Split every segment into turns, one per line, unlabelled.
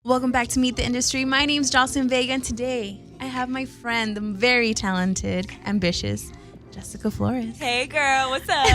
Welcome back to Meet the Industry. My name's Jocelyn Vega, and today I have my friend, the very talented, ambitious Jessica Flores.
Hey girl, what's up?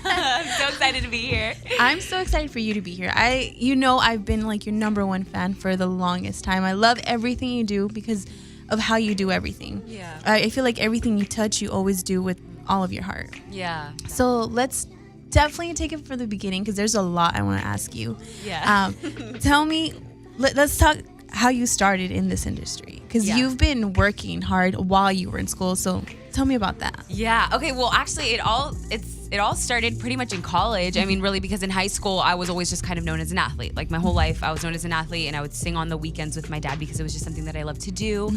I'm so excited to be here.
I'm so excited for you to be here. I've been like your number one fan for the longest time. I love everything you do because of how you do everything.
Yeah.
I feel like everything you touch, you always do with all of your heart.
Yeah.
So let's definitely take it from the beginning because there's a lot I want to ask you.
Yeah.
Tell me, let's talk how you started in this industry because you've been working hard while you were in school. So tell me about that.
Yeah. Okay. Well, actually, it all started pretty much in college. I mean, really, because in high school, I was always just kind of known as an athlete. Like my whole life, I was known as an athlete, and I would sing on the weekends with my dad because it was just something that I loved to do.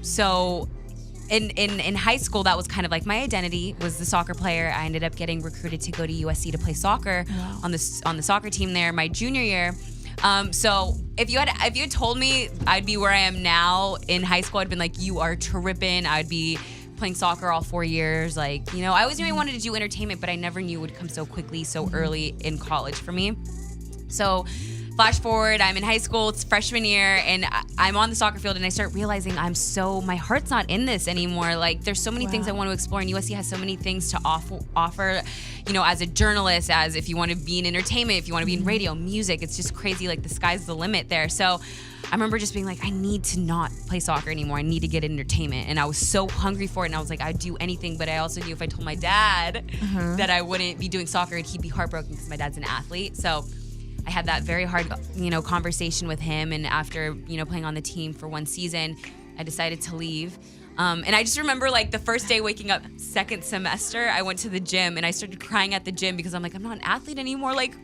So in high school, that was kind of like my identity was the soccer player. I ended up getting recruited to go to USC to play soccer on the soccer team there my junior year. So if you had told me I'd be where I am now in high school, I'd been like, you are tripping. I'd be playing soccer all 4 years. Like, you know, I always knew I wanted to do entertainment, but I never knew it would come so quickly, so early in college for me. So flash forward, I'm in high school, it's freshman year, and I'm on the soccer field, and I start realizing my heart's not in this anymore. Like, there's so many things I want to explore, and USC has so many things to offer, you know, as a journalist, as if you want to be in entertainment, if you want to be in radio, music, it's just crazy. Like, the sky's the limit there. So I remember just being like, I need to not play soccer anymore. I need to get entertainment. And I was so hungry for it. And I was like, I'd do anything. But I also knew if I told my dad that I wouldn't be doing soccer, he'd be heartbroken because my dad's an athlete. So I had that very hard, conversation with him. And after, playing on the team for one season, I decided to leave. And I just remember like the first day waking up second semester, I went to the gym and I started crying at the gym because I'm like, I'm not an athlete anymore. Like,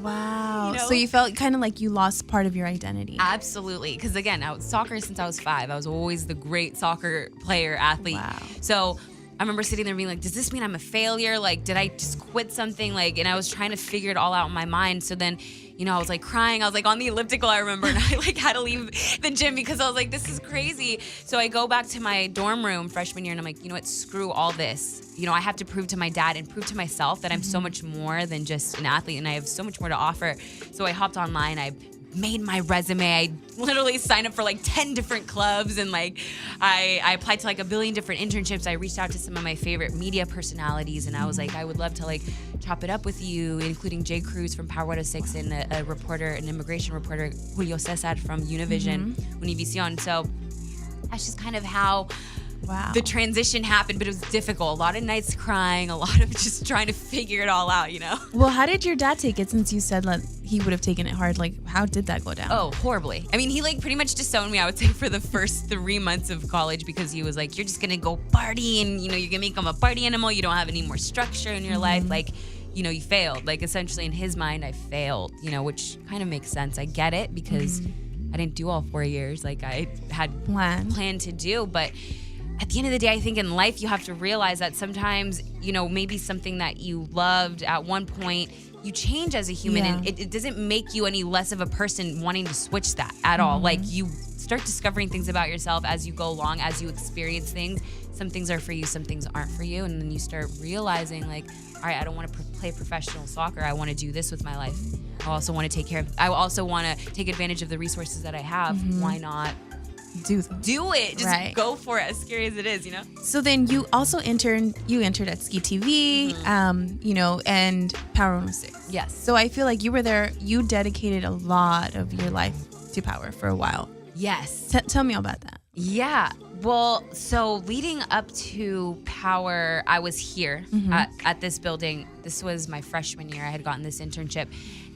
wow. So you felt kind of like you lost part of your identity.
Absolutely. Because again, I was soccer since I was 5. I was always the great soccer player, athlete.
Wow.
So I remember sitting there being like, does this mean I'm a failure? Like, did I just quit something? Like, and I was trying to figure it all out in my mind. So then, I was like crying. I was like on the elliptical, I remember, and I like had to leave the gym because I was like, this is crazy. So I go back to my dorm room freshman year and I'm like, you know what, screw all this. I have to prove to my dad and prove to myself that I'm so much more than just an athlete and I have so much more to offer. So I hopped online, I made my resume. I literally signed up for like 10 different clubs and like I applied to like a billion different internships. I reached out to some of my favorite media personalities and I was like, I would love to like chop it up with you, including Jay Cruz from Power 106 and a reporter, an immigration reporter, Julio Cesar from Univision, Univision. So that's just kind of how the transition happened, but it was difficult. A lot of nights crying, a lot of just trying to figure it all out, Well,
how did your dad take it since you said like he would have taken it hard? Like, how did that go down?
Oh, horribly. I mean, he like pretty much disowned me, I would say, for the first 3 months of college because he was like, you're just going to go party and, you're going to become a party animal. You don't have any more structure in your life. Like, you failed. Like, essentially in his mind, I failed, which kind of makes sense. I get it because I didn't do all 4 years like I had planned to do, but at the end of the day, I think in life you have to realize that sometimes, maybe something that you loved at one point, you change as a human and it doesn't make you any less of a person wanting to switch that at all. Like you start discovering things about yourself as you go along, as you experience things. Some things are for you, some things aren't for you. And then you start realizing like, all right, I don't want to play professional soccer. I want to do this with my life. I also want to I also want to take advantage of the resources that I have. Why not?
Do
it. Just go for it, as scary as it is,
So then you also entered at Ski TV, and Power 106.
Yes.
So I feel like you were there, you dedicated a lot of your life to Power for a while.
Yes.
Tell me about that.
Yeah. Well, so leading up to Power, I was here at this building. This was my freshman year. I had gotten this internship.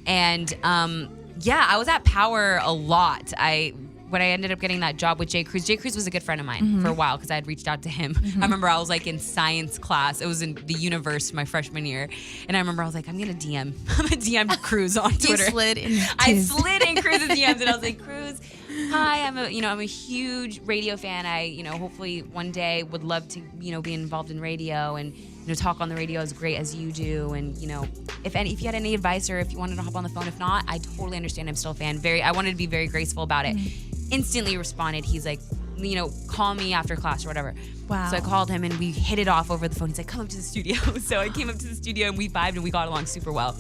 And I was at Power a lot. When I ended up getting that job with Jay Cruz was a good friend of mine for a while because I had reached out to him. I remember I was like in science class. It was in the universe my freshman year. And I remember I was like, I'm going to DM. I'm going to DM Cruz on Twitter. I slid in Cruz's DMs and I was like, Cruz, hi, I'm a huge radio fan. I, hopefully one day would love to, be involved in radio and, talk on the radio as great as you do. And, if you had any advice or if you wanted to hop on the phone, if not, I totally understand. I'm still a fan. I wanted to be very graceful about it. Instantly responded. He's like, call me after class or whatever.
Wow.
So I called him and we hit it off over the phone. He's like, come up to the studio. So I came up to the studio and we vibed and we got along super well.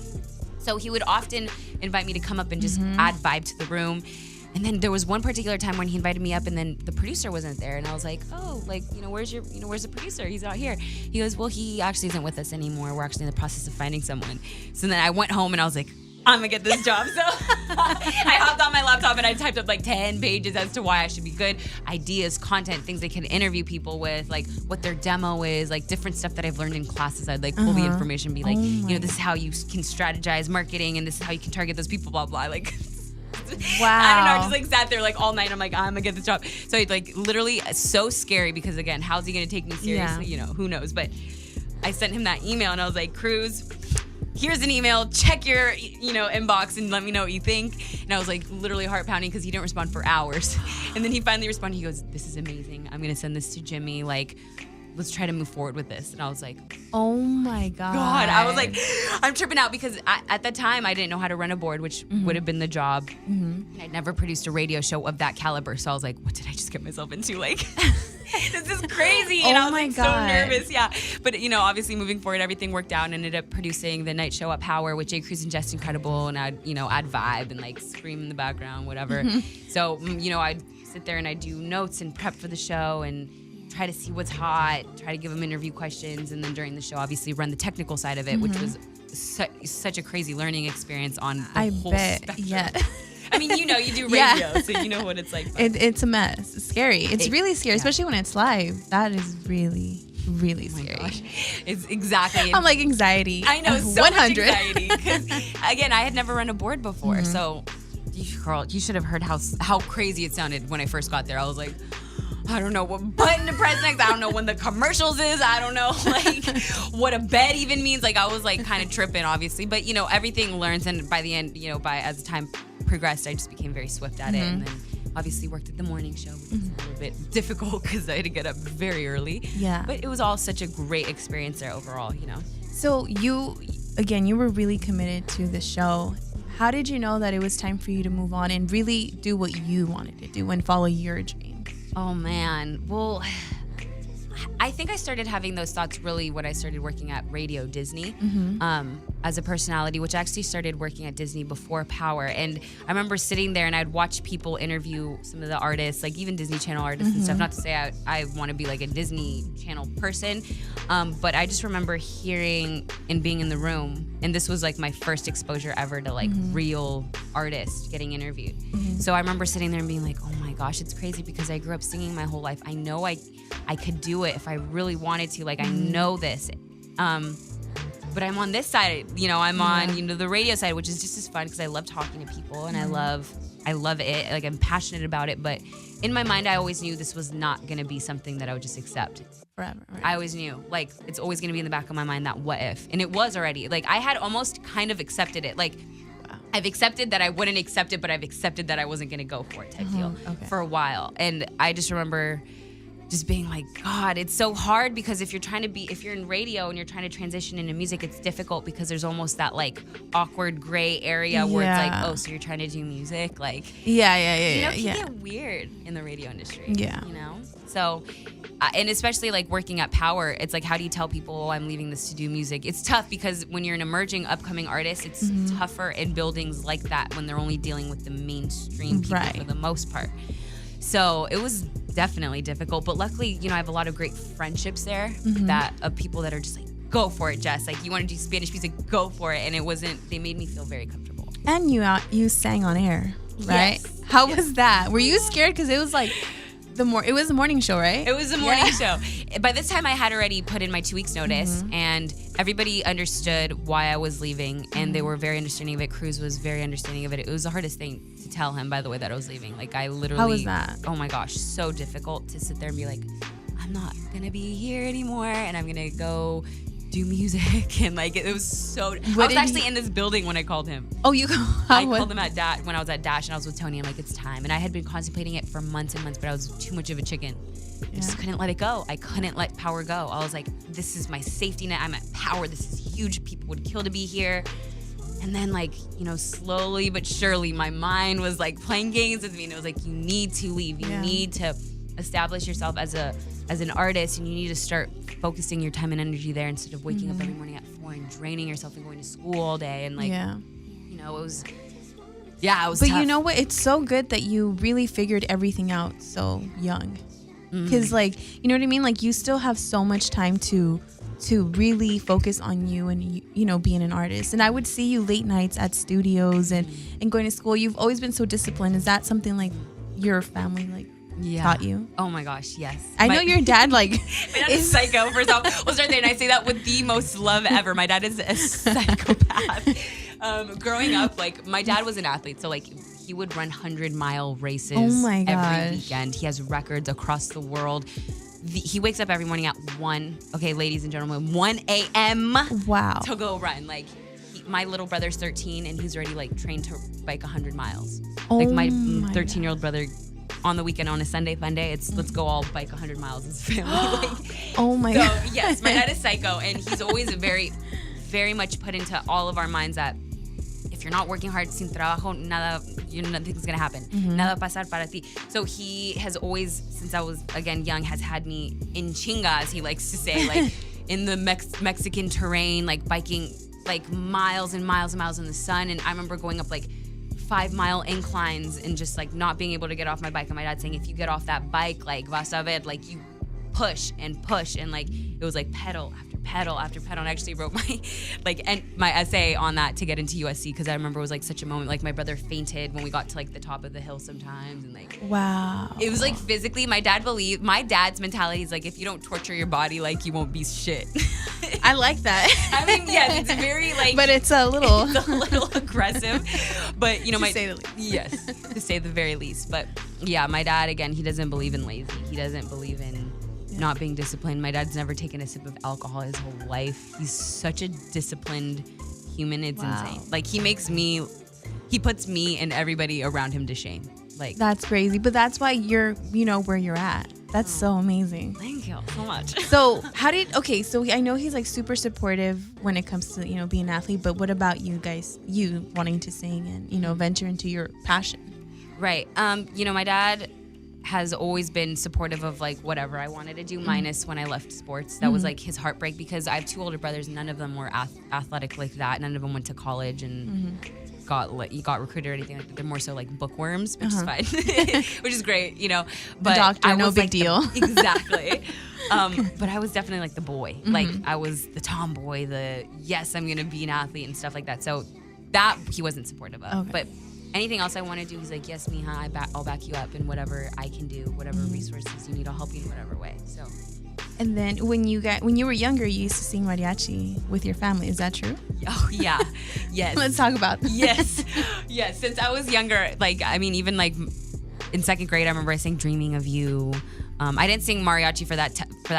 So he would often invite me to come up and just add vibe to the room. And then there was one particular time when he invited me up and then the producer wasn't there. And I was like, oh, like, where's the producer? He's out here. He goes, well, he actually isn't with us anymore. We're actually in the process of finding someone. So then I went home and I was like, I'm gonna get this job. So I hopped on my laptop and I typed up like 10 pages as to why I should be good. Ideas, content, things they can interview people with, like what their demo is, like different stuff that I've learned in classes. I'd like pull the information, be like, this is how you can strategize marketing and this is how you can target those people, blah, blah. Like,
wow.
I don't know. I just like sat there like all night. I'm like, I'm gonna get this job. So it's like literally so scary because again, how's he gonna take me seriously? You know, who knows? But I sent him that email and I was like, Cruz, here's an email, check your, inbox and let me know what you think. And I was like literally heart pounding because he didn't respond for hours. And then he finally responded. He goes, this is amazing. I'm going to send this to Jimmy. Like, let's try to move forward with this. And I was like,
oh my God.
I was like, I'm tripping out because at the time I didn't know how to run a board, which would have been the job. And I'd never produced a radio show of that caliber. So I was like, what did I just get myself into? Like, this is crazy. And I was like so nervous. Yeah. But, obviously moving forward, everything worked out and ended up producing the night show at Power with J. Cruz and Jess Incredible. And I'd, add vibe and like scream in the background, whatever. So, I'd sit there and I'd do notes and prep for the show and try to see what's hot, try to give them interview questions. And then during the show, obviously run the technical side of it, which was such a crazy learning experience on the whole spectrum. Yeah. I mean, you do radio, so you know what it's like.
It's a mess. It's scary. It's really scary, especially when it's live. That is really, really scary.
Gosh. It's exactly.
I'm like anxiety.
I know, so 100. Much anxiety. Because, again, I had never run a board before. So, girl, you should have heard how crazy it sounded when I first got there. I was like, I don't know what button to press next. I don't know when the commercials is. I don't know like what a bed even means. Like I was like kind of tripping, obviously, but everything learns. And by the end, as the time progressed, I just became very swift at it. And then obviously worked at the morning show, which was a little bit difficult because I had to get up very early. Yeah. But it was all such a great experience there overall,
So you were really committed to the show. How did you know that it was time for you to move on and really do what you wanted to do and follow your dream?
Oh, man. Well, I think I started having those thoughts really when I started working at Radio Disney as a personality, which actually started working at Disney before Power. And I remember sitting there and I'd watch people interview some of the artists, like even Disney Channel artists and stuff. Not to say I want to be like a Disney Channel person, but I just remember hearing and being in the room. And this was like my first exposure ever to like real artists getting interviewed. So I remember sitting there and being like, oh my gosh, it's crazy because I grew up singing my whole life. I know I could do it if I really wanted to. Like I know this. But I'm on this side, I'm on, the radio side, which is just as fun because I love talking to people and I love it. Like I'm passionate about it. But in my mind, I always knew this was not going to be something that I would just accept
forever. Right?
I always knew, like, it's always going to be in the back of my mind that what if, and it was already. Like I had almost kind of accepted it. Like I've accepted that I wouldn't accept it, but I've accepted that I wasn't going to go for it type deal for a while. And I just remember just being like, God, it's so hard because if you're in radio and you're trying to transition into music, it's difficult because there's almost that like awkward gray area where it's like, oh, so you're trying to do music? Like, it can get weird in the radio industry. Yeah. So, and especially like working at Power, it's like, how do you tell people, oh, I'm leaving this to do music? It's tough because when you're an emerging upcoming artist, it's tougher in buildings like that when they're only dealing with the mainstream people for the most part. So it was definitely difficult, but luckily, I have a lot of great friendships there of people that are just like, go for it, Jess. Like, you want to do Spanish music, go for it. And they made me feel very comfortable.
And you sang on air, right? Yes. How was that? Were you scared? Because it was like, it was a morning show, right?
It was a morning show. By this time, I had already put in my 2 weeks notice, and everybody understood why I was leaving, and they were very understanding of it. Cruz was very understanding of it. It was the hardest thing to tell him, by the way, that I was leaving. Like, I literally...
How was that?
Oh my gosh, so difficult to sit there and be like, I'm not gonna be here anymore, and I'm gonna go do music. And like, it was so... I was actually in this building when I called him.
Oh,
I called him when I was at Dash, and I was with Tony. I'm like, it's time. And I had been contemplating it for months and months, but I was too much of a chicken. I just couldn't let it go. I couldn't let Power go. I was like, this is my safety net. I'm at Power. This is huge. People would kill to be here. And then like, slowly but surely, my mind was like playing games with me. And it was like, you need to leave. You need to establish yourself as an artist, and you need to start focusing your time and energy there instead of waking up every morning at 4 and draining yourself and going to school all day. And like, it was, Yeah, it was
But
tough.
you know what? It's so good that you really figured everything out so young. Because, like, you know what I mean? Like, you still have so much time to really focus on you and, you know, being an artist. And I would see you late nights at studios and going to school. You've always been so disciplined. Is that something, like, your family, like, taught you?
Oh my gosh, yes.
I know your dad, like,
my dad is psycho. First off, we'll start there, and I say that with the most love ever. My dad is a psychopath. Growing up, like, my dad was an athlete, so like he would run 100-mile races every weekend. He has records across the world. He wakes up every morning at 1, okay, ladies and gentlemen, 1 a.m.
Wow.
to go run. Like, my little brother's 13, and he's already like trained to bike 100 miles. Like my 13-year-old brother. On the weekend, on a Sunday fun day, it's let's go all bike 100 miles as a family. God. So yes, my dad is psycho, and he's always very, very much put into all of our minds that if you're not working hard, sin trabajo, nothing's gonna happen. Nada pasar para ti. So he has always, since I was again young, has had me in chinga, as he likes to say, like in the Mexican terrain, like biking like miles and miles and miles in the sun. And I remember going up like 5-mile inclines and just like not being able to get off my bike, and my dad saying, if you get off that bike, like vas a ver, like you push and push, and like it was like pedal after pedal after pedal. And I actually wrote my essay on that to get into USC, because I remember it was like such a moment. Like my brother fainted when we got to like the top of the hill sometimes, and like
wow,
it was like physically. My dad's mentality is like, if you don't torture your body, like you won't be shit.
I like that.
I mean, yes, it's very like,
but it's a little
aggressive. But you know,
to say the least.
Yes, to say the very least. But yeah, my dad, again, he doesn't believe in lazy. He doesn't believe in not being disciplined. My dad's never taken a sip of alcohol his whole life. He's such a disciplined human. It's insane. Like he puts me and everybody around him to shame. Like, that's
crazy. But that's why you're, you know, where you're at. That's so amazing.
Thank you so much.
So so I know he's like super supportive when it comes to, you know, being an athlete, but what about you guys, you wanting to sing and, you know, venture into your passion?
Right. You know, my dad has always been supportive of like whatever I wanted to do, minus when I left sports. That was like his heartbreak, because I have 2 older brothers. None of them were athletic like that. None of them went to college and got recruited or anything like that. They're more so like bookworms, which is fine, which is great, you know. But
the doctor,
I was
no big
like
deal.
Exactly. But I was definitely like the boy. Like I was the tomboy, yes, I'm gonna be an athlete and stuff like that. So that he wasn't supportive of. Okay. But anything else I want to do, he's like, yes, mija, I'll back you up in whatever I can do, whatever resources you need, I'll help you in whatever way. So.
And then when you were younger, you used to sing mariachi with your family. Is that true?
Oh yeah, yes.
Let's talk about that.
Yes. Since I was younger, like I mean, even like in 2nd grade, I remember I sang "Dreaming of You." I didn't sing mariachi for that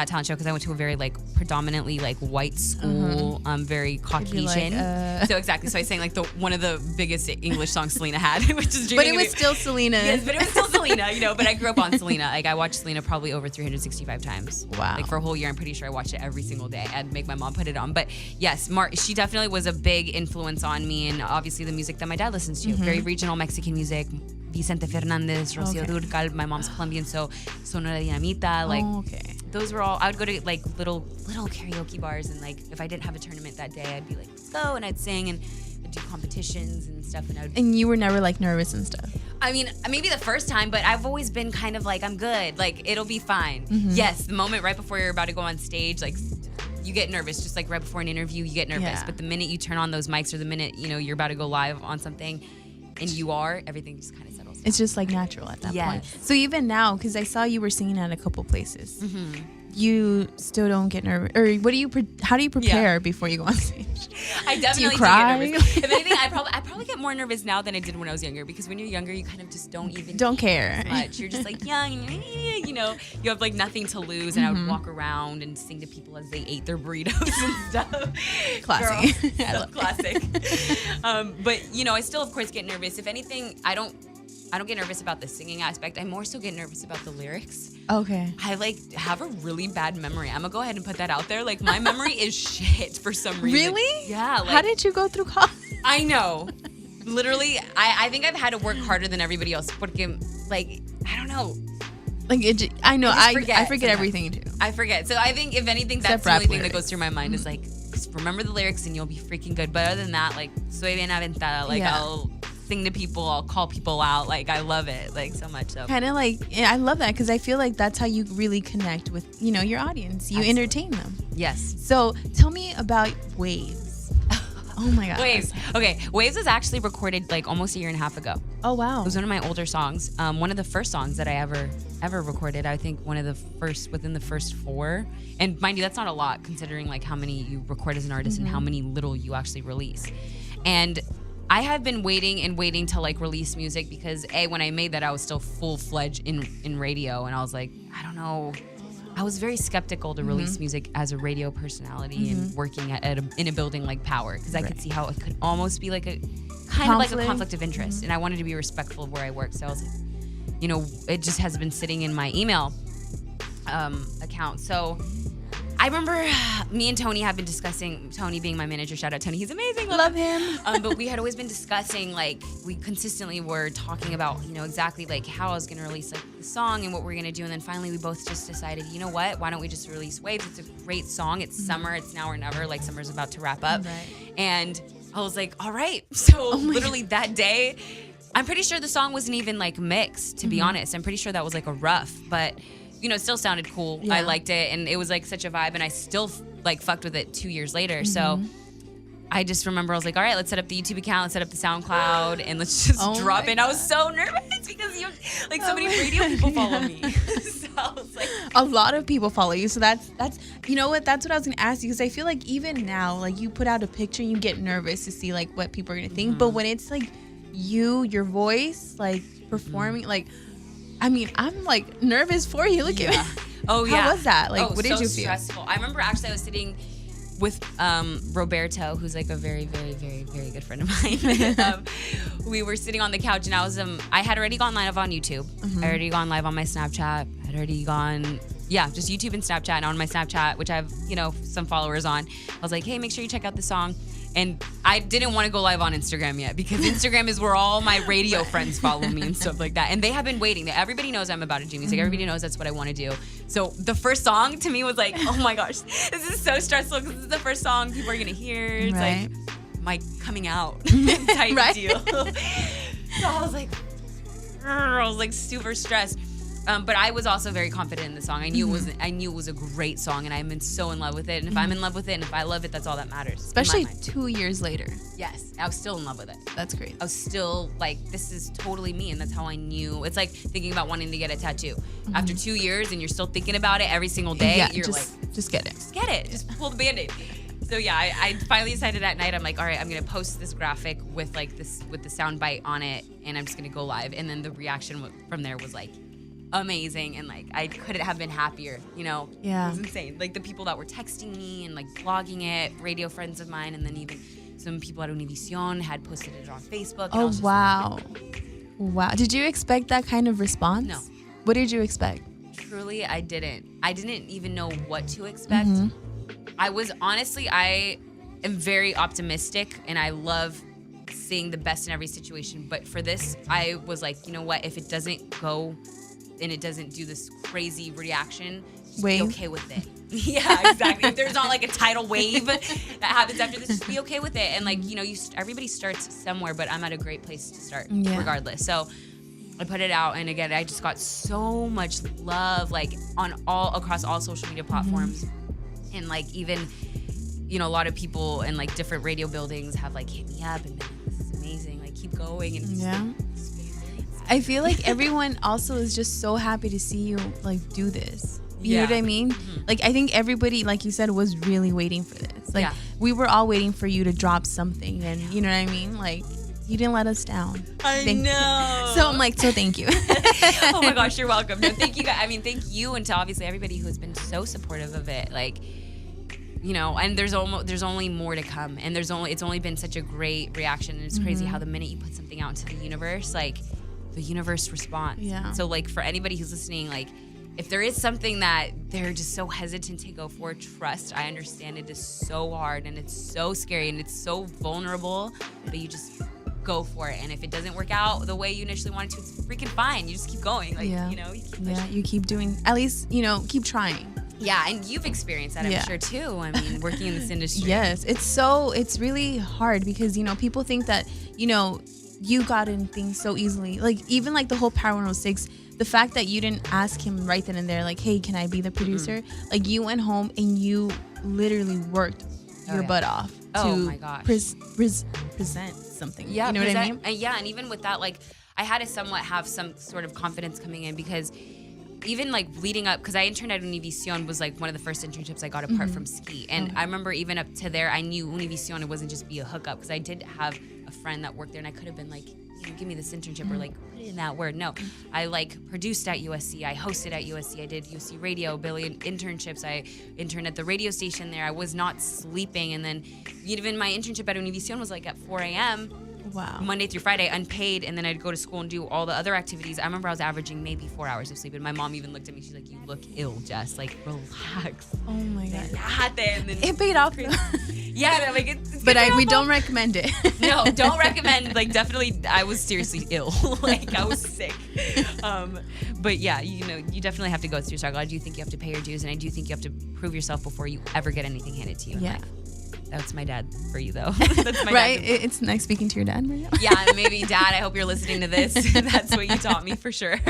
talent show, because I went to a very like predominantly like white school, very Caucasian.
Like,
So exactly. So I sang like one of the biggest English songs Selena had, which is
But it was still Selena.
Yes, but it was still Selena, you know. But I grew up on Selena. Like I watched Selena probably over 365 times.
Wow.
Like for a whole year, I'm pretty sure I watched it every single day. I'd make my mom put it on. But yes, she definitely was a big influence on me, and obviously the music that my dad listens to, very regional Mexican music. Vicente Fernandez, Rocío Dúrcal. My mom's Colombian, so Sonora Dinamita. Like those were all. I would go to like little karaoke bars, and like if I didn't have a tournament that day, I'd be like, let's go, and I'd sing and I'd do competitions and stuff.
And you were never like nervous and stuff?
I mean, maybe the first time, but I've always been kind of like, I'm good. Like it'll be fine. Yes, the moment right before you're about to go on stage, like you get nervous. Just like right before an interview, you get nervous. Yeah. But the minute you turn on those mics, or the minute you know you're about to go live on something, and everything just kind of settles down.
It's just like natural at that point. So even now, because I saw you were singing at a couple places, you still don't get nervous, or how do you prepare before you go on stage?
I definitely do get nervous. If anything, I probably get more nervous now than I did when I was younger, because when you're younger, you kind of just don't
care
much. You're just like young, and you know, you have like nothing to lose. And I would walk around and sing to people as they ate their burritos and stuff.
Classic.
Classic. But you know, I still of course get nervous. If anything, I don't get nervous about the singing aspect. I more so get nervous about the lyrics.
Okay.
I like have a really bad memory. I'm gonna go ahead and put that out there. Like my memory is shit for some reason.
Really?
Yeah. Like,
how did you go through college?
I know. Literally, I think I've had to work harder than everybody else. Porque, like, I don't know.
Like I know. I forget everything too.
I forget. So I think if anything, that's the only thing that goes through my mind is like, just remember the lyrics and you'll be freaking good. But other than that, like, soy bien aventada. Like I'll sing to people, I'll call people out. Like, I love it, like, so much. So
kind of like, yeah, I love that because I feel like that's how you really connect with, you know, your audience. You
Absolutely.
entertain them.
Yes.
So tell me about Waves. Oh my God.
Waves. Okay, Waves was actually recorded like almost a year and a half ago.
Oh wow.
It was one of my older songs. One of the first songs that I ever recorded. I think one of the first within the first 4. And mind you, that's not a lot considering like how many you record as an artist and how many little you actually release. And I have been waiting to like release music because when I made that, I was still full-fledged in radio, and I was like, I don't know. I was very skeptical to release music as a radio personality and working in a building like Power, because I could see how it could almost be like a kind of like a conflict of interest, and I wanted to be respectful of where I work. So I was like, you know, it just has been sitting in my email account. So I remember me and Tony have been discussing, Tony being my manager, shout out Tony, he's amazing.
Love him.
But we had always been discussing, like, we consistently were talking about, you know, exactly like how I was going to release like the song and what we're going to do. And then finally we both just decided, you know what, why don't we just release Waves? It's a great song. It's summer. It's now or never. Like, summer's about to wrap up.
Right.
And I was like, all right. So literally that day, I'm pretty sure the song wasn't even like mixed, to be honest. I'm pretty sure that was like a rough, but you know, it still sounded cool.
Yeah.
I liked it, and it was like such a vibe, and I still like fucked with it 2 years later. So I just remember I was like, all right, let's set up the YouTube account, let's set up the SoundCloud, and let's just drop in. I was so nervous because like so many radio people follow me. So I was like,
a lot of people follow you, so that's you know what, that's what I was gonna ask you, because I feel like even now, like, you put out a picture and you get nervous to see like what people are gonna think, but when it's like your voice like performing, like, I mean, I'm like nervous for you. Look at me.
Oh yeah.
How was that? Like, what did you feel?
Stressful. I remember actually I was sitting with Roberto, who's like a very, very, very, very good friend of mine. We were sitting on the couch, and I had already gone live on YouTube. I had already gone live on my Snapchat. I had already gone, just YouTube and Snapchat. And on my Snapchat, which I have, you know, some followers on, I was like, hey, make sure you check out the song. And I didn't want to go live on Instagram yet, because Instagram is where all my radio friends follow me and stuff like that. And they have been waiting. Everybody knows I'm about to do music. Everybody knows that's what I want to do. So the first song to me was like, oh my gosh, this is so stressful, because this is the first song people are going to hear. It's like my coming out type deal. So I was like super stressed. But I was also very confident in the song. I knew it was a great song, and I'm so in love with it. And if I'm in love with it, and if I love it, that's all that matters.
Especially 2 years later.
Yes, I was still in love with it.
That's great.
I was still like, this is totally me, and that's how I knew. It's like thinking about wanting to get a tattoo. After 2 years, and you're still thinking about it every single day. You're
just get it.
Just get it. Just pull the Band-Aid. So yeah, I finally decided that night. I'm like, all right, I'm gonna post this graphic with the sound bite on it, and I'm just gonna go live. And then the reaction from there was like amazing, and like I couldn't have been happier, you know.
Yeah,
it was insane. Like the people that were texting me and like blogging it, radio friends of mine, and then even some people at Univision had posted it on Facebook. And
oh wow. Did you expect that kind of response?
No.
What did you expect?
Truly, I didn't even know what to expect. I am very optimistic, and I love seeing the best in every situation. But for this, I was like, you know what? If it doesn't go and it doesn't do this crazy reaction, be okay with it. Yeah, exactly. If there's not like a tidal wave that happens after this, just be okay with it. And like, you know, everybody starts somewhere, but I'm at a great place to start regardless. So I put it out, and again, I just got so much love, like across all social media platforms. And like, even, you know, a lot of people in like different radio buildings have like hit me up and been like, this is amazing, like keep going. And I
feel like everyone also is just so happy to see you like do this. You know what I mean? Like, I think everybody, like you said, was really waiting for this. Like, we were all waiting for you to drop something, and you know what I mean? Like, you didn't let us down.
I know.
So I'm like, so thank you.
Oh my gosh, you're welcome. No, thank you guys. I mean, thank you, and to obviously everybody who has been so supportive of it. Like, you know, and there's only more to come, and it's only been such a great reaction, and it's crazy how the minute you put something out into the universe, like the universe responds. Yeah. So like, for anybody who's listening, like, if there is something that they're just so hesitant to go for, trust, I understand it is so hard, and it's so scary, and it's so vulnerable, but you just go for it. And if it doesn't work out the way you initially wanted to, it's freaking fine. You just keep going. Like, you know, you keep pushing.
You keep doing, at least, you know, keep trying.
Yeah, and you've experienced that, I'm sure, too. I mean, working in this industry.
Yes, it's really hard because, you know, people think that, you know, you got in things so easily. Like even like the whole Power 106, the fact that you didn't ask him right then and there, like, hey, can I be the producer? Like you went home and you literally worked your butt off to present something.
Yeah,
you know what I mean?
And even with that, like I had to somewhat have some sort of confidence coming in, because even like leading up, because I interned at Univision, was like one of the first internships I got apart from ski. And I remember even up to there, I knew Univision, it wasn't just be a hookup, because I did have a friend that worked there, and I could have been like, give me this internship or like put in that word. No, I like produced at USC. I hosted at USC. I did USC radio, billion internships. I interned at the radio station there. I was not sleeping. And then even my internship at Univision was like at 4 a.m.
Wow.
Monday through Friday, unpaid, and then I'd go to school and do all the other activities. I remember I was averaging maybe 4 hours of sleep, and my mom even looked at me. She's like, "You look ill, Jess. Like, relax."
Oh my god.
And then
it paid off.
Yeah, like it's
but we don't recommend it.
No, don't recommend. Like, definitely, I was seriously ill. Like, I was sick. But yeah, you know, you definitely have to go through struggle. I do think you have to pay your dues, and I do think you have to prove yourself before you ever get anything handed to you in life. That's my dad for you, though. That's my
right? Dad. It's nice speaking to your dad, Maria.
Yeah, and maybe Dad, I hope you're listening to this. That's what you taught me for sure.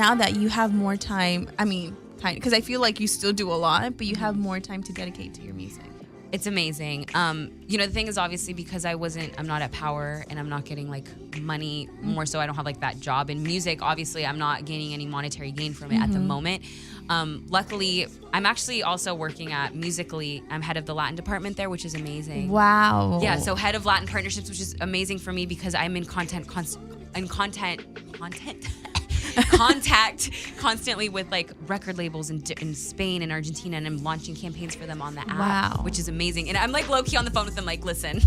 now that you have more time, I mean, because I feel like you still do a lot, but you have more time to dedicate to your music?
It's amazing. You know, the thing is obviously because I'm not at Power and I'm not getting like money, more so I don't have like that job in music. Obviously, I'm not gaining any monetary gain from it at the moment. Luckily, I'm actually also working at Musically. I'm head of the Latin department there, which is amazing.
Wow.
Yeah, so head of Latin partnerships, which is amazing for me because I'm in contact constantly with like record labels in Spain and Argentina, and I'm launching campaigns for them on the app, which is amazing. And I'm like low key on the phone with them, like, listen,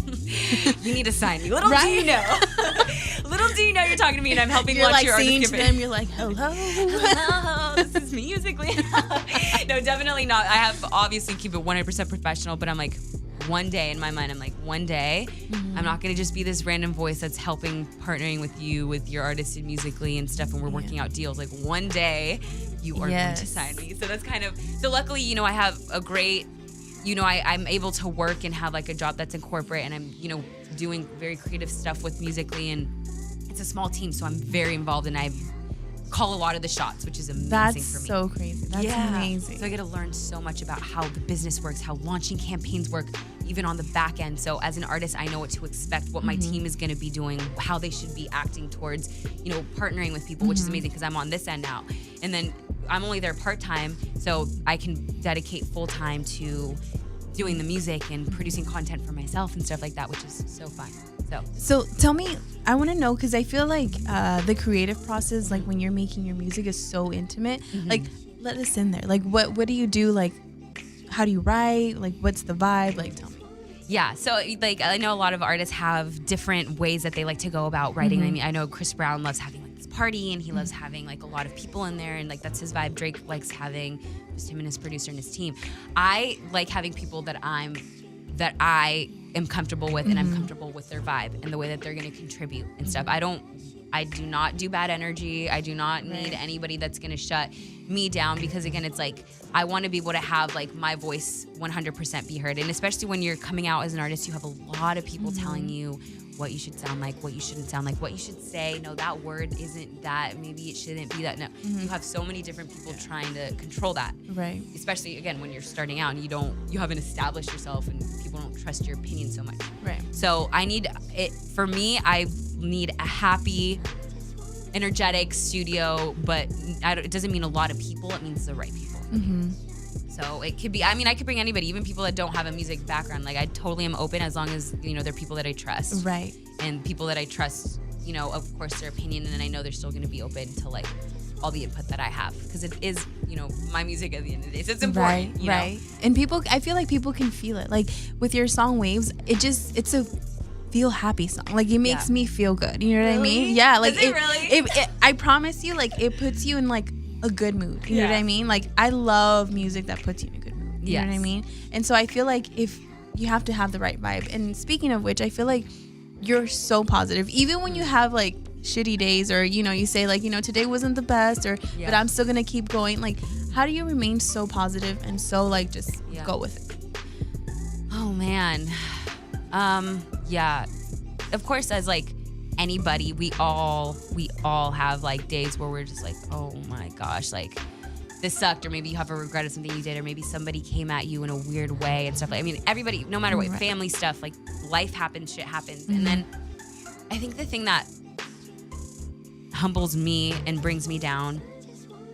you need to sign me. Little do you know do you know you're talking to me and I'm helping
you're
launch
like
your
singing
artist
to
campaign?
them. You're like, hello.
Hello, this is Musically. No, definitely not. I have obviously keep it 100% professional, but I'm like, one day in my mind, I'm like, one day, I'm not going to just be this random voice that's helping, partnering with you, with your artist in Musically and stuff, and we're working out deals. Like, one day, you are going to sign me. So that's kind of, so luckily, you know, I have a great, you know, I'm able to work and have like a job that's in corporate, and I'm, you know, doing very creative stuff with Musically, and it's a small team, so I'm very involved, and I call a lot of the shots, which is amazing for me.
That's so crazy. That's amazing.
So I get to learn so much about how the business works, how launching campaigns work, even on the back end. So as an artist, I know what to expect, what my team is going to be doing, how they should be acting towards, you know, partnering with people, which is amazing because I'm on this end now. And then I'm only there part-time, so I can dedicate full-time to doing the music and producing content for myself and stuff like that, which is so fun.
So tell me, I want to know, because I feel like the creative process, like when you're making your music, is so intimate. Like, let us in there. Like, what do you do? Like, how do you write? Like, what's the vibe? Like, tell me.
Yeah, so like I know a lot of artists have different ways that they like to go about writing. I mean, I know Chris Brown loves having like this party, and he loves having like a lot of people in there, and like that's his vibe. Drake likes having just him and his producer and his team. I like having people that I am comfortable with, and I'm comfortable with their vibe and the way that they're going to contribute and stuff. I do not do bad energy. I do not need anybody that's going to shut me down, because again, it's like, I want to be able to have like my voice 100% be heard. And especially when you're coming out as an artist, you have a lot of people telling you what you should sound like, what you shouldn't sound like, what you should say. No, that word isn't that. Maybe it shouldn't be that. No, you have so many different people trying to control that.
Right.
Especially again, when you're starting out and you haven't established yourself and people don't trust your opinion so much.
Right.
So I need it, for me, I need a happy, energetic studio, but it doesn't mean a lot of people. It means the right people. So it could be, I mean, I could bring anybody, even people that don't have a music background. Like, I totally am open, as long as, you know, they're people that I trust.
Right.
And people that I trust, you know, of course, their opinion, and I know they're still going to be open to like all the input that I have, because it is, you know, my music at the end of the day. So it's important.
Right.
You know?
And people, I feel like people can feel it. Like with your song Waves, it's a feel happy song. Like, it makes me feel good. You know what I mean? Yeah. Like,
Does it really?
I promise you, like, it puts you in like a good mood. You know what I mean? Like, I love music that puts you in a good mood. You know what I mean? And so I feel like if you have to have the right vibe. And speaking of which, I feel like you're so positive. Even when you have like shitty days, or, you know, you say like, you know, today wasn't the best, or but I'm still gonna keep going. Like, how do you remain so positive and so like just go with it?
Oh man. Yeah. Of course, as like anybody, we all have like days where we're just like, oh my gosh, like this sucked, or maybe you have a regret of something you did, or maybe somebody came at you in a weird way and stuff. Like, I mean, everybody, no matter what, family stuff, like life happens, shit happens. And then I think the thing that humbles me and brings me down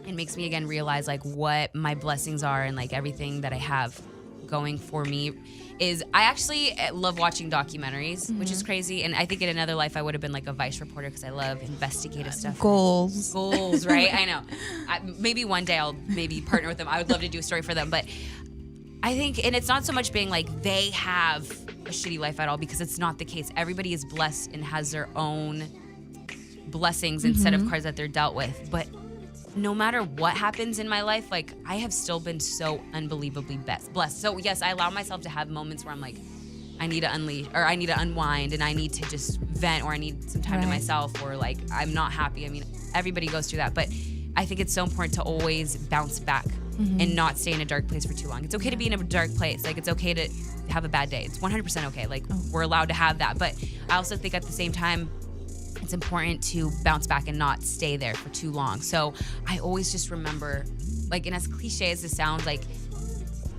and makes me again realize like what my blessings are and like everything that I have going for me is I actually love watching documentaries, which is crazy. And I think in another life I would have been like a Vice reporter, because I love investigative stuff.
Goals,
right? I know. Maybe one day I'll maybe partner with them. I would love to do a story for them. But I think, and it's not so much being like they have a shitty life at all, because it's not the case. Everybody is blessed and has their own blessings and set of cards that they're dealt with. But no matter what happens in my life, like, I have still been so unbelievably blessed. So yes, I allow myself to have moments where I'm like, I need to unleash, or I need to unwind, and I need to just vent, or I need some time to myself, or like, I'm not happy. I mean, everybody goes through that, but I think it's so important to always bounce back and not stay in a dark place for too long. It's okay to be in a dark place. Like, it's okay to have a bad day. It's 100% okay. Like, we're allowed to have that. But I also think at the same time, it's important to bounce back and not stay there for too long. So I always just remember, like, and as cliche as this sounds, like,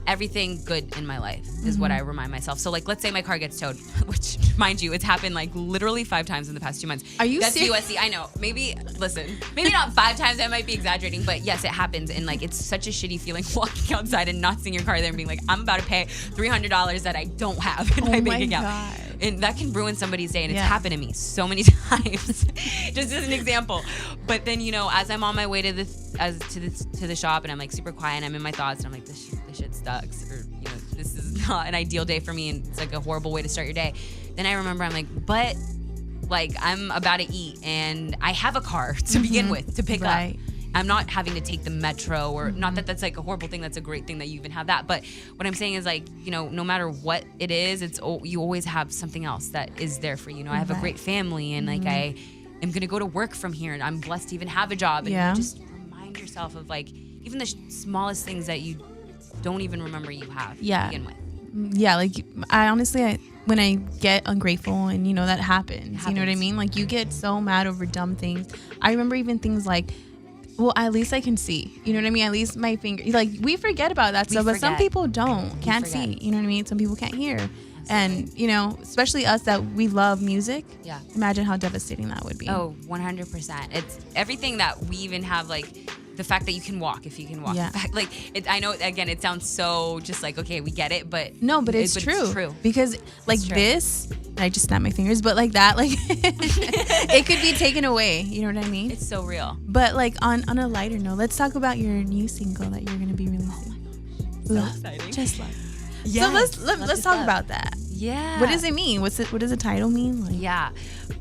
everything good in my life is what I remind myself. So, like, let's say my car gets towed, which, mind you, it's happened like literally 5 times in the past 2 months.
Are you
That's
serious?
USC. I know. Maybe not 5 times. I might be exaggerating, but yes, it happens. And like, it's such a shitty feeling walking outside and not seeing your car there and being like, I'm about to pay $300 that I don't have in my bank account.
God.
And that can ruin somebody's day, and it's happened to me so many times. Just as an example. But then, you know, as I'm on my way to the shop, and I'm like super quiet, and I'm in my thoughts, and I'm like, this shit sucks, or, you know, this is not an ideal day for me, and it's like a horrible way to start your day. Then I remember, I'm like, but Like, I'm about to eat and I have a car to begin with to pick up. I'm not having to take the metro, or not that that's like a horrible thing. That's a great thing that you even have that. But what I'm saying is, like, you know, no matter what it is, you always have something else that is there for you. You know, I have a great family, and like I am going to go to work from here, and I'm blessed to even have a job. And you just remind yourself of, like, even the smallest things that you don't even remember you have to begin with.
Yeah, like I honestly, when I get ungrateful and, you know, that happens, you know what I mean? Like, you get so mad over dumb things. I remember even things like, well, at least I can see. You know what I mean? At least my finger. Like, we forget about that stuff, but some people can't see. You know what I mean? Some people can't hear. Absolutely. And, you know, especially us that we love music. Yeah. Imagine how devastating that would be.
Oh, 100%. It's everything that we even have, like, the fact that you can walk, if you can walk. Yeah. Like, I know, again, it sounds so just like, okay, we get it, but
no, but it's true. It's true. Because like this, I just snapped my fingers, but like that, like it could be taken away. You know what I mean?
It's so real.
But like on a lighter note, let's talk about your new single that you're going to be releasing.
Oh my gosh. So exciting.
Just Love. Yes. So let's talk about that.
Yeah.
What does it mean? What does the title mean? Like,
yeah.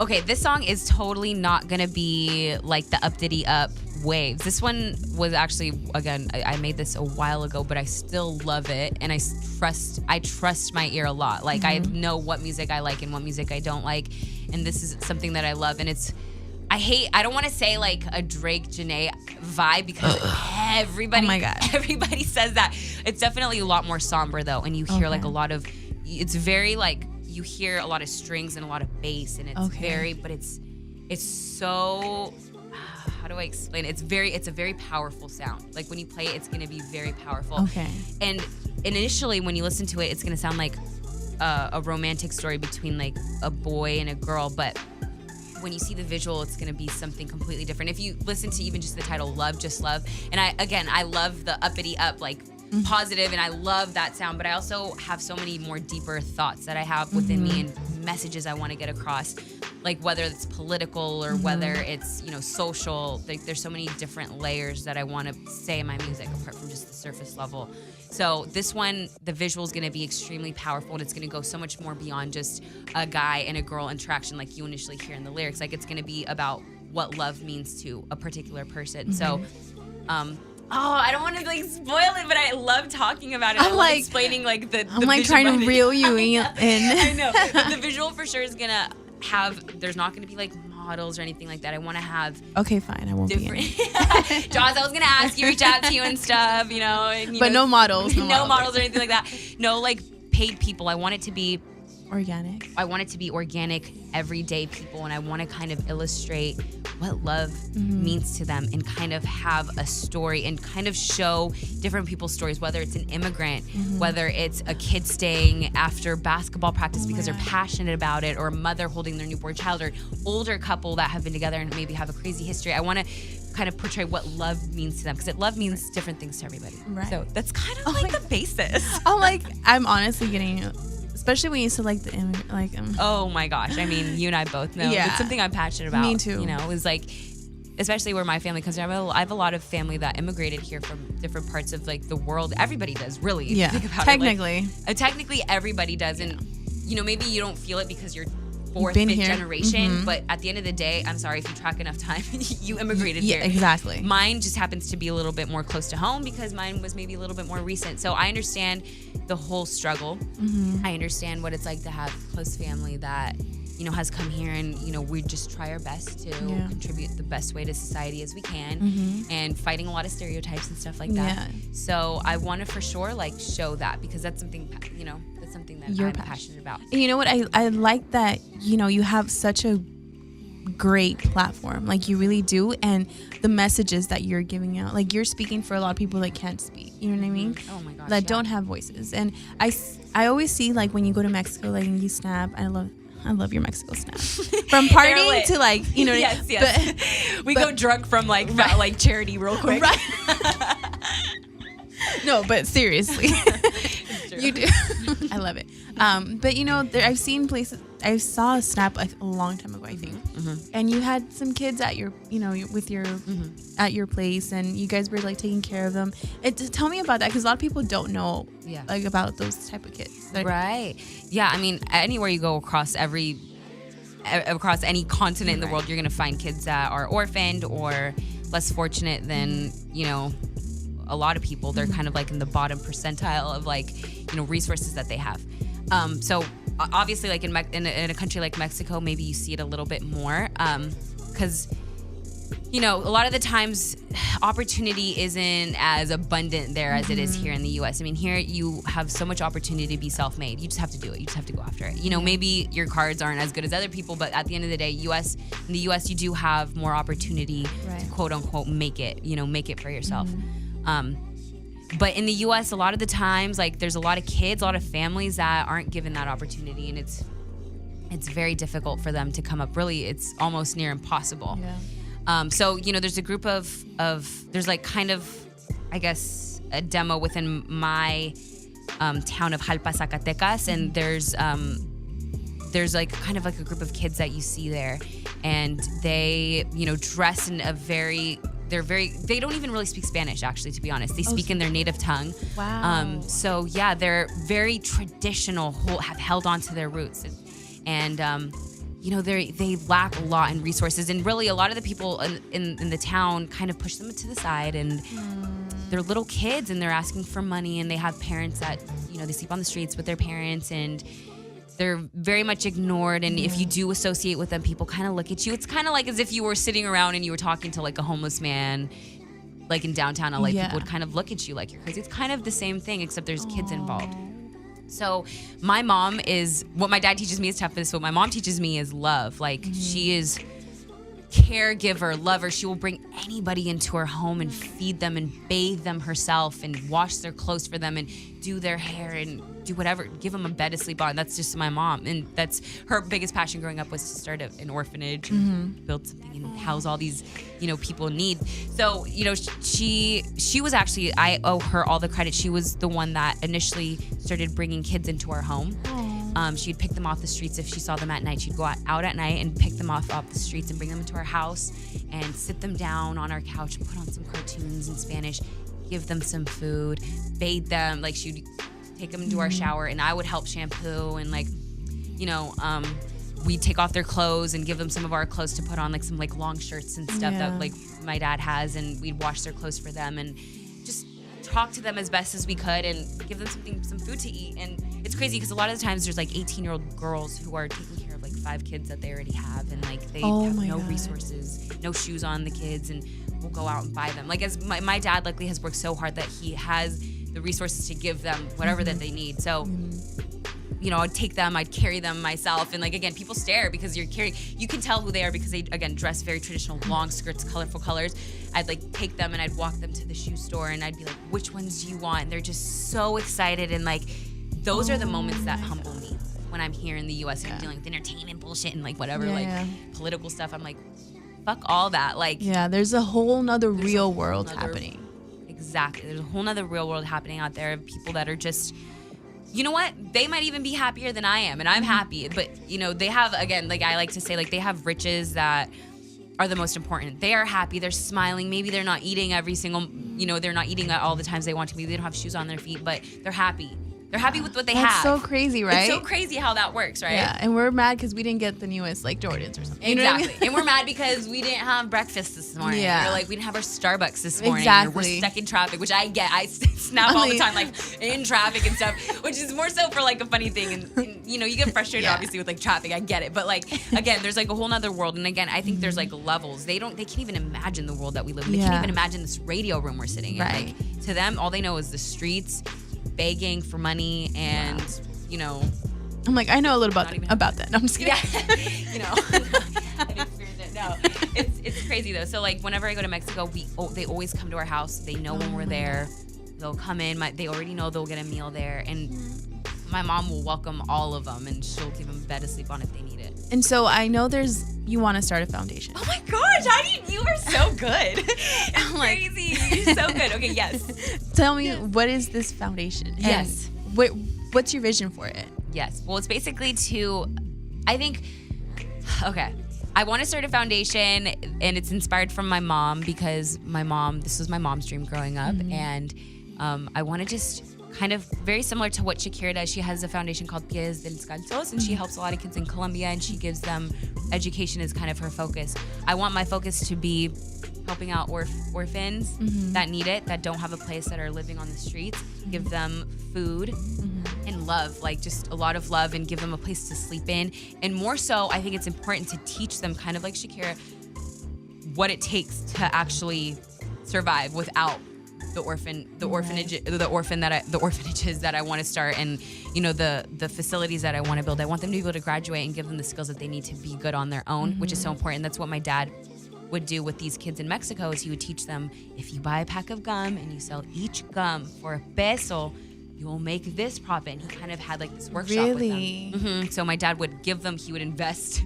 Okay, this song is totally not going to be like the up-diddy up waves. This one was actually, again, I made this a while ago, but I still love it, and I trust my ear a lot. Like, I know what music I like and what music I don't like, and this is something that I love. And I don't want to say like a Drake Janae vibe, because everybody says that. It's definitely a lot more somber though, and you hear like a lot of, it's very like, you hear a lot of strings and a lot of bass, and it's very, but it's so, how do I explain it? It's a very powerful sound. Like, when you play it, it's going to be very powerful. Okay. And initially when you listen to it, it's going to sound like a romantic story between like a boy and a girl, but when you see the visual, it's going to be something completely different. If you listen to even just the title, Love, Just Love, and I love the uppity up, like positive, and I love that sound, but I also have so many more deeper thoughts that I have within me, and messages I want to get across, like whether it's political or whether it's, you know, social. Like, there's so many different layers that I want to say in my music apart from just the surface level. So this one, the visual is going to be extremely powerful, and it's going to go so much more beyond just a guy and a girl interaction like you initially hear in the lyrics. Like, it's going to be about what love means to a particular person. So, I don't want to like spoil it, but I love talking about it. I love explaining like the
I'm like trying to reel you in.
I know. But the visual for sure is going to have, there's not going to be like models or anything like that. I want to have.
Okay, fine. I won't
different. Joss, I was going to ask you, reach out to you and stuff, you know. And,
but no models.
No models or anything like that. No like paid people. I want it to be
organic.
I want it to be organic, everyday people, and I want to kind of illustrate what love means to them, and kind of have a story and kind of show different people's stories, whether it's an immigrant, whether it's a kid staying after basketball practice because they're passionate about it, or a mother holding their newborn child, or older couple that have been together and maybe have a crazy history. I want to kind of portray what love means to them, because love means different things to everybody. Right. So that's kind of like the basis.
I'm honestly getting, especially when you said like the
oh my gosh, I mean, you and I both know. Yeah. It's something I'm passionate about.
Me too.
You know, it was like, especially where my family comes from. I have a lot of family that immigrated here from different parts of like the world. Everybody does, really.
Yeah.
If you think about
technically.
It. Like, technically everybody does. And, you know, maybe you don't feel it because you're fourth, fifth generation, but at the end of the day, I'm sorry, if you track enough time, you immigrated here.
Exactly.
Mine just happens to be a little bit more close to home because mine was maybe a little bit more recent. So I understand the whole struggle. I understand what it's like to have close family that, you know, has come here, and, you know, we just try our best to contribute the best way to society as we can, and fighting a lot of stereotypes and stuff like that. So I want to for sure like show that, because that's something, you know, that's something that I'm passionate about.
And you know what? I like that, you know, you have such a great platform, like you really do, and the messages that you're giving out, like you're speaking for a lot of people that can't speak, you know what I mean?
Oh my gosh,
that don't have voices. And I always see, like, when you go to Mexico, like, and you snap, I love your Mexico snap. From partying to, like, you know.
Yes. But, we go drunk from like like charity real quick. Right.
No, but seriously, you do. I love it. But you know, I've seen places. I saw a snap a long time ago, I think, and you had some kids at your, you know, with your at your place, and you guys were like taking care of them. Tell me about that, because a lot of people don't know like about those type of kids.
Right. Yeah. I mean, anywhere you go across every across any continent in the world, you're going to find kids that are orphaned or less fortunate than, a lot of people. They're kind of like in the bottom percentile of like, resources that they have. So obviously like in a country like Mexico, maybe you see it a little bit more. 'Cause a lot of the times opportunity isn't as abundant there as it is here in the US. I mean, here you have so much opportunity to be self-made. You just have to do it. You just have to go after it. Maybe your cards aren't as good as other people, but at the end of the day, in the US, you do have more opportunity to quote unquote make it for yourself. But in the US, a lot of the times, like there's a lot of kids, a lot of families that aren't given that opportunity, and it's very difficult for them to come up. Really, it's almost near impossible.
Yeah.
So, there's a group of there's like kind of, I guess, a demo within my town of Jalpa, Zacatecas, and there's like kind of like a group of kids that you see there, and they, dress in they don't even really speak Spanish, actually, to be honest. They speak in their native tongue.
Wow.
So yeah, they're very traditional, have held on to their roots, and they lack a lot in resources, and really a lot of the people in the town kind of push them to the side, and they're little kids and they're asking for money, and they have parents that, they sleep on the streets with their parents, and they're very much ignored. And if you do associate with them, people kind of look at you. It's kind of like as if you were sitting around and you were talking to like a homeless man, like in downtown LA, people would kind of look at you like you're crazy. It's kind of the same thing, except there's kids involved. So my mom is, what my dad teaches me is toughness. What my mom teaches me is love. Like she is caregiver, lover. She will bring anybody into her home and feed them and bathe them herself and wash their clothes for them and do their hair and do whatever, give them a bed to sleep on. That's just my mom. And that's her biggest passion growing up, was to start an orphanage and build something and house all these, people in need. So, she was actually, I owe her all the credit. She was the one that initially started bringing kids into our home. She'd pick them off the streets if she saw them at night. She'd go out at night and pick them off the streets and bring them into our house and sit them down on our couch and put on some cartoons in Spanish, give them some food, bathe them. Like she'd take them into our shower, and I would help shampoo, and like, we'd take off their clothes and give them some of our clothes to put on, like some like long shirts and stuff that like my dad has, and we'd wash their clothes for them and just talk to them as best as we could and give them some food to eat. And it's crazy because a lot of the times there's like 18-year-old girls who are taking care of like 5 kids that they already have, and like they have no resources, no shoes on the kids, and we'll go out and buy them. Like, as my dad luckily has worked so hard that he has the resources to give them whatever that they need. So I'd take them, I'd carry them myself, and like, again, people stare because you can tell who they are because they, again, dress very traditional, long skirts, colorful colors. I'd like take them and I'd walk them to the shoe store, and I'd be like, which ones do you want? And they're just so excited, and like, those are the moments that humble me when I'm here in the US and I'm dealing with entertainment bullshit and like whatever, political stuff. I'm like, fuck all that. Like,
there's a whole nother real world happening.
Exactly. There's a whole nother real world happening out there of people that are just, you know what? They might even be happier than I am, and I'm happy. But, they have, again, like I like to say, like, they have riches that are the most important. They are happy. They're smiling. Maybe they're not eating every single, they're not eating at all the times they want to. Maybe they don't have shoes on their feet, but they're happy. They're happy with what they have.
That's so crazy, right?
It's so crazy how that works, right?
Yeah, and we're mad because we didn't get the newest, like, Jordans or something.
Exactly. And we're mad because we didn't have breakfast this morning. Yeah. Or, like, we didn't have our Starbucks this morning.
Exactly.
Or we're stuck in traffic, which I get. I snap all the time, like, in traffic and stuff, which is more so for, like, a funny thing. And you get frustrated, obviously, with, like, traffic. I get it. But, like, again, there's, like, a whole nother world. And, again, I think there's, like, levels. They can't even imagine the world that we live in. They can't even imagine this radio room we're sitting in.
Right.
Like, to them, all they know is the streets, begging for money, and
I'm like, I know a little about that. No, I'm just kidding.
Yeah. I've experienced it. No, it's crazy though. So like, whenever I go to Mexico, they always come to our house. They know when we're there. They'll come in. They already know they'll get a meal there, and my mom will welcome all of them, and she'll give them a bed to sleep on if they need it.
And so I know you want to start a foundation.
Oh my gosh, you are so good. It's crazy. You're so good. Okay, yes.
Tell me, what is this foundation?
Yes.
And what's your vision for it?
Yes. Well, it's basically I want to start a foundation, and it's inspired from my mom, because this was my mom's dream growing up. And I want to just kind of very similar to what Shakira does. She has a foundation called Pies Descalzos, and she helps a lot of kids in Colombia, and she gives them education is kind of her focus. I want my focus to be helping out orphans that need it, that don't have a place, that are living on the streets, give them food and love, like just a lot of love, and give them a place to sleep in. And more so, I think it's important to teach them, kind of like Shakira, what it takes to actually survive without the orphanages that I want to start, and the facilities that I want to build. I want them to be able to graduate and give them the skills that they need to be good on their own, which is so important. That's what my dad would do with these kids in Mexico, is he would teach them, if you buy a pack of gum and you sell each gum for $1, you will make this profit. And he kind of had like this workshop with them. So my dad would give them, he would invest,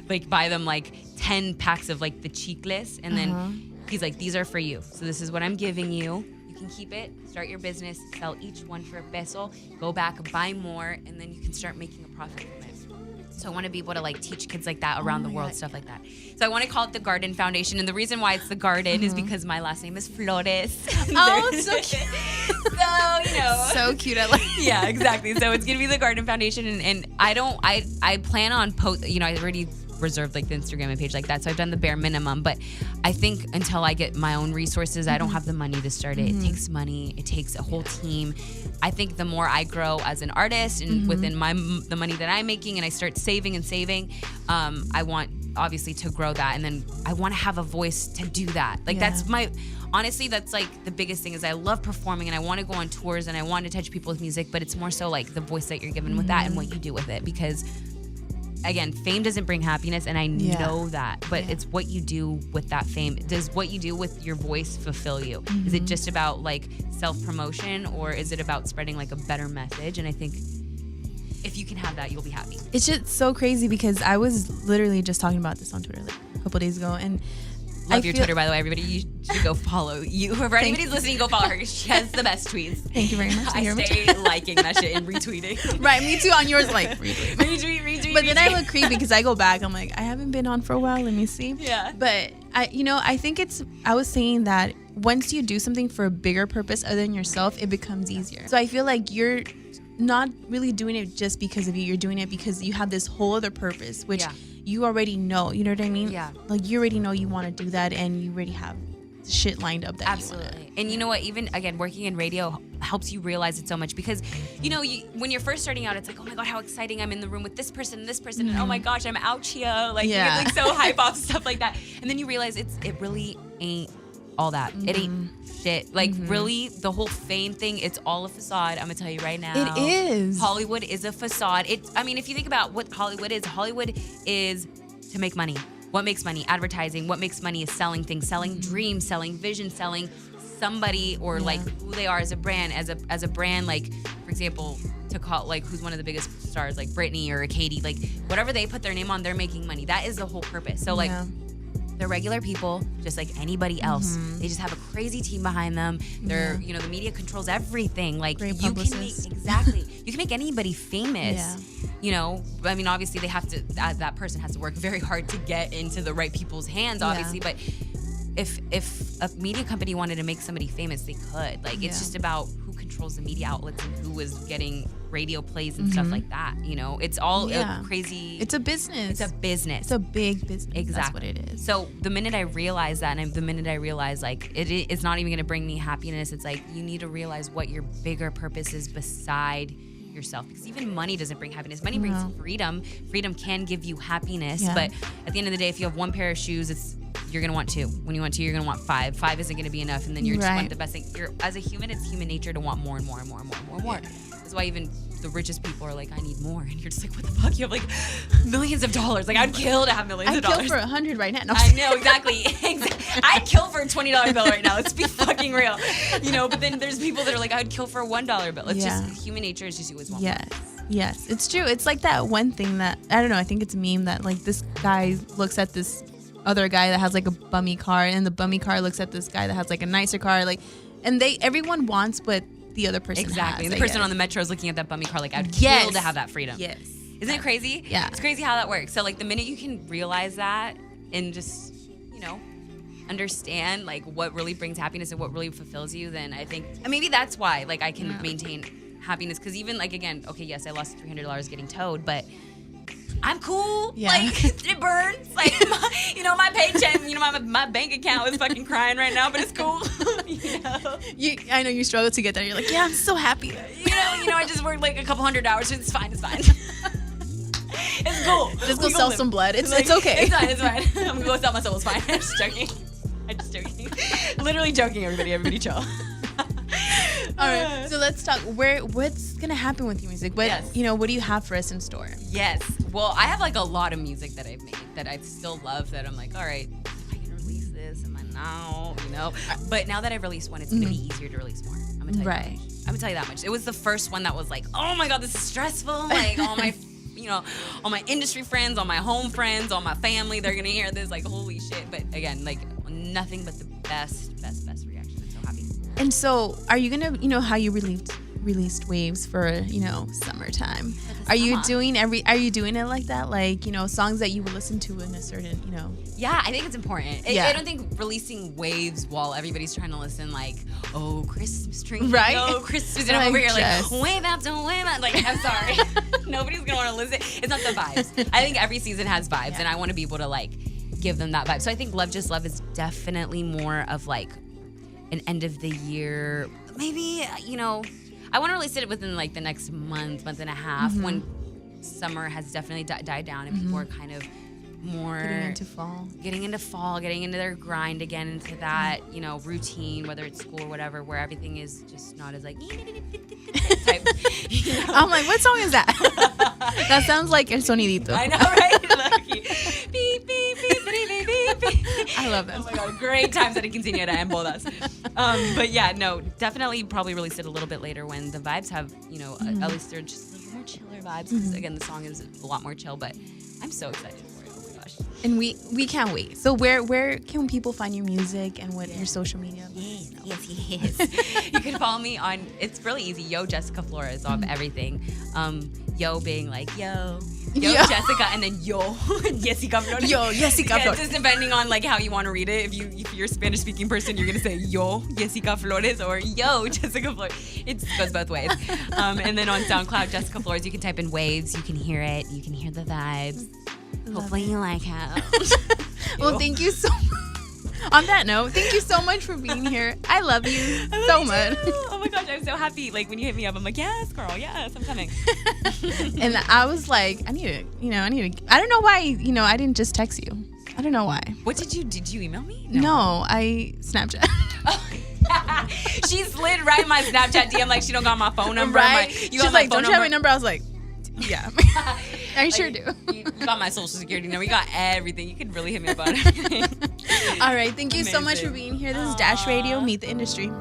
like buy them like 10 packs of like the chicles, and then he's like, these are for you. So this is what I'm giving you. You can keep it, start your business, sell each one for $1, go back, buy more, and then you can start making a profit from it. So I want to be able to like teach kids like that around the world, stuff like that. So I want to call it the Garden Foundation. And the reason why it's the Garden is because my last name is Flores.
Oh, it's so cute.
So,
so cute. I like
Yeah, exactly. So it's going to be the Garden Foundation. And I plan on I already reserved like the Instagram page like that. So I've done the bare minimum, but I think until I get my own resources, I don't have the money to start it. It takes money. It takes a whole team. I think the more I grow as an artist and within the money that I'm making, and I start saving, I want obviously to grow that. And then I want to have a voice to do that. Like honestly, that's like the biggest thing, is I love performing and I want to go on tours and I want to touch people with music, but it's more so like the voice that you're given with that and what you do with it. Because again, fame doesn't bring happiness, and I know that, but it's what you do with that fame. Does what you do with your voice fulfill you? Is it just about like self-promotion, or is it about spreading like a better message? And I think if you can have that, you'll be happy.
It's just so crazy, because I was literally just talking about this on Twitter like a couple days ago, and
Love your Twitter, by the way. Everybody, you should go follow you. Whoever anybody's listening, go follow her. She has the best tweets.
Thank you very much.
I stay liking that shit and retweeting.
Right, me too. On yours, like retweet. But then I look creepy because I go back. I'm like, I haven't been on for a while. Let me see.
Yeah.
But I think I was saying that once you do something for a bigger purpose other than yourself, it becomes easier. So I feel like you're not really doing it just because of you. You're doing it because you have this whole other purpose, which you already know. You know what I mean?
Yeah.
Like you already know you want to do that, and you already have shit lined up that
absolutely.
You want.
And you know what? Even again, working in radio helps you realize it so much, because when you're first starting out, it's like, oh my god, how exciting! I'm in the room with this person, and oh my gosh, I'm out here. Like you get like so hype off stuff like that, and then you realize it really ain't all that. It ain't shit. Like really, the whole fame thing, it's all a facade. I'm gonna tell you right now.
It is.
Hollywood is a facade. I mean, if you think about what Hollywood is to make money. What makes money? Advertising. What makes money is selling things, selling dreams, selling vision, selling somebody, or like who they are as a brand, as a brand. Like for example, to call like who's one of the biggest stars, like Britney or Katie, like whatever they put their name on, they're making money. That is the whole purpose. So like. They're regular people, just like anybody else. They just have a crazy team behind them. They're, the media controls everything. Like
great
you
publicist.
can make you can make anybody famous. I mean, obviously they have to. That person has to work very hard to get into the right people's hands, obviously. But if a media company wanted to make somebody famous, they could. Like it's just about who controls the media outlets and who is getting radio plays and stuff like that. It's all crazy.
It's a business.
It's a business.
It's a big business.
Exactly.
That's what it is.
So the minute I realized that, and the minute I realized like it's not even going to bring me happiness, it's like you need to realize what your bigger purpose is beside yourself, because even money doesn't bring happiness. Money brings freedom. Freedom can give you happiness, but at the end of the day, if you have one pair of shoes, you're gonna want two. When you want two, you're gonna want five. Five isn't gonna be enough, and then you're just want the best thing. As a human, it's human nature to want more and more and more and more and more and more. That's why even the richest people are like, I need more, and you're just like, what the fuck? You have like millions of dollars. Like I'd kill to have millions of dollars.
I'd kill for 100 right now. No.
I know exactly. I'd kill for a $20 bill right now. Let's be fucking real. But then there's people that are like, I'd kill for a $1 bill. It's just human nature is just you always want more.
Yes, it's true. It's like that one thing that I don't know. I think it's a meme that like this guy looks at this other guy that has like a bummy car, and the bummy car looks at this guy that has like a nicer car, like, and everyone wants what the other person
exactly.
has,
And the person on the metro is looking at that bummy car like, I'd kill to have that freedom.
Yes.
Isn't it crazy?
Yeah.
It's crazy how that works. So like the minute you can realize that and just, understand like what really brings happiness and what really fulfills you, then I think maybe that's why like I can maintain happiness. Because even like, again, okay, yes, I lost $300 getting towed, but I'm cool.
Yeah.
Like, it burns. Like, my paycheck, my bank account is fucking crying right now, but it's cool.
I know you struggle to get there. You're like, yeah, I'm so happy.
I just worked like a couple $100. It's fine. It's cool.
Just go sell some blood. It's okay.
It's fine. I'm gonna go sell my soul. It's fine. I'm just joking. Literally joking, everybody. Everybody chill.
All right, so let's talk. What's gonna happen with your music? What do you have for us in store?
Yes. Well, I have like a lot of music that I've made that I still love. That I'm like, all right, am I gonna release this? Am I now? But now that I've released one, it's gonna be easier to release more. I'm gonna tell you that much. I'm gonna tell you that much. It was the first one that was like, oh my god, this is stressful. Like all my, all my industry friends, all my home friends, all my family, they're gonna hear this. Like holy shit. But again, like nothing but the best reaction. I'm so happy.
And so, are you gonna, how you released Waves for, summertime? Are you doing it like that? Like, songs that you would listen to in a certain,
Yeah, I think it's important. I don't think releasing Waves while everybody's trying to listen, like, oh, Christmas tree,
right?
Oh, Christmas, and I'm over here like, wave after wave. Like, I'm sorry, nobody's gonna want to listen. It's not the vibes. I think every season has vibes, and I want to be able to like give them that vibe. So I think Love Just Love is definitely more of like an end of the year, maybe, I want to release it within like the next month and a half when summer has definitely died down and people are kind of more getting into fall, getting into their grind again, into that, routine, whether it's school or whatever, where everything is just not as like type.
I'm like, what song is that? That sounds like El Sonidito.
I know, right? Lucky. Beep, beep, beep, beep, beep, beep.
I love that.
Oh my god, great times at a quinceañera en bodas. But yeah, no, definitely probably release it a little bit later when the vibes have, at least they're just a little more chiller vibes. Because again, the song is a lot more chill, but I'm so excited for it. Oh my gosh.
And we can't wait. So where can people find your music and what your social media?
Yes. You can follow me on, it's really easy, Yo Jessica Flores off everything. Yo being like, yo Jessica, and then yo Jessica Flores.
Yo Jessica Flores.
Just depending on like how you want to read it. If you're a Spanish speaking person, you're gonna say yo Jessica Flores or yo Jessica Flores. It goes both ways. And then on SoundCloud, Jessica Flores, you can type in Waves. You can hear it. You can hear the vibes. Hopefully you like how.
Well, thank you so much. On that note, thank you so much for being here. I love you so much.
Oh my gosh, I'm so happy. Like when you hit me up, I'm like, yes, girl, yes, I'm coming.
And I was like, I need to. I don't know why, I didn't just text you. I don't know why.
What did you email me?
No, I Snapchat.
She slid right in my Snapchat DM like she don't got my phone number.
Right? She's like, don't you have my number? I was like, yeah. I sure do.
You got my social security number. You got everything. You could really hit me up on everything.
All right. Thank you so much for being here. This is Dash Radio. Meet the Industry.